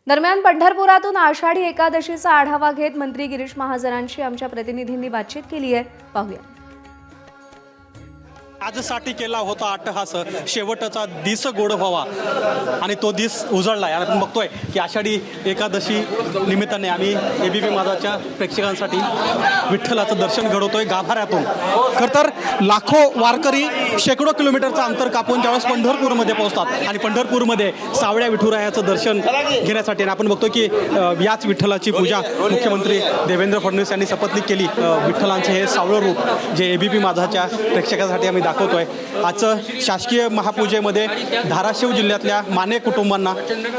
दरम्यान पंढरपुरातून आषाढी एकादशीचा आढावा घेत मंत्री गिरीश महाजनांशी आमच्या प्रतिनिधींनी बातचीत केली आहे. पाहूया. आजसाठी केला होता अट्टहास, शेवटचा दिस गोड व्हावा आणि तो दिस उजळलाय. आपण बघतोय की आषाढी एकादशी निमित्ताने आम्ही एबीपी माझाच्या प्रेक्षकांसाठी विठ्ठलाचं दर्शन घडवतोय गाभाऱ्यातून. खरं तर लाखो वारकरी शेकडो किलोमीटरचं अंतर कापून ज्यावेळेस पंढरपूरमध्ये पोहोचतात आणि पंढरपूरमध्ये सावळ्या विठुरायाचं दर्शन घेण्यासाठी आपण बघतोय की याच विठ्ठलाची पूजा मुख्यमंत्री देवेंद्र फडणवीस यांनी शपथविधी केली. विठ्ठलांचे हे सावळं रूप जे एबीपी माझाच्या प्रेक्षकांसाठी आम्ही दाखवतोय. आजचं शासकीय महापूजेमध्ये धाराशिव जिल्ह्यातल्या माने कुटुंबांना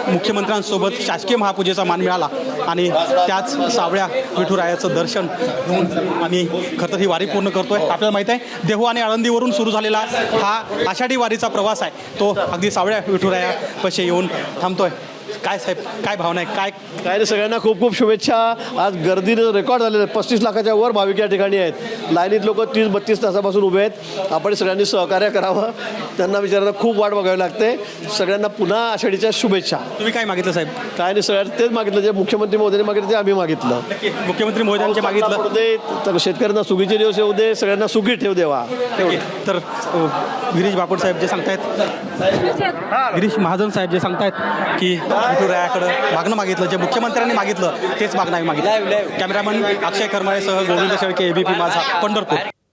मुख्यमंत्र्यांसोबत शासकीय महापूजेचा मान मिळाला आणि त्याच सावळ्या विठुरायाचं दर्शन घेऊन आम्ही खरं तर ही वारी पूर्ण करतोय. आपल्याला माहिती आहे देहू आणि आळंदीवरून सुरू झालेला हा आषाढी वारीचा प्रवास आहे, तो अगदी सावळ्या विठुरायापाशी येऊन थांबतोय. काय साहेब, काय भावना आहे? काय काय सगळ्यांना खूप खूप शुभेच्छा. आज गर्दीनं रेकॉर्ड झालेलं आहे. 35 लाखाच्या वर भाविक या ठिकाणी आहेत. लाईनीत लोक 30-32 तासापासून उभे आहेत. आपण सगळ्यांनी सहकार्य करावं. त्यांना विचारायला खूप वाट बघावी लागते. सगळ्यांना पुन्हा आषाढीच्या शुभेच्छा. तुम्ही काय मागितलं साहेब? काय नाही, सगळ्यांनी तेच मागितलं जे मुख्यमंत्री महोदयांनी मागितलं ते आम्ही मागितलं. मुख्यमंत्री मोदयांचे मागितलं दे तर शेतकऱ्यांना सुगीचे दिवस येऊ दे, सगळ्यांना सुखी ठेव देवा. तर गिरीश बापट साहेब जे सांगतायत, गिरीश महाजन साहेब जे सांगतायत की विठुरायाकडं मागणं मागितलं, जे मुख्यमंत्र्यांनी मागितलं तेच मागणं आम्ही मागितलं. कॅमेरामन अक्षय खरमाळेसह गोविंद शेळके, एबीपी माझा, पंढरपूर.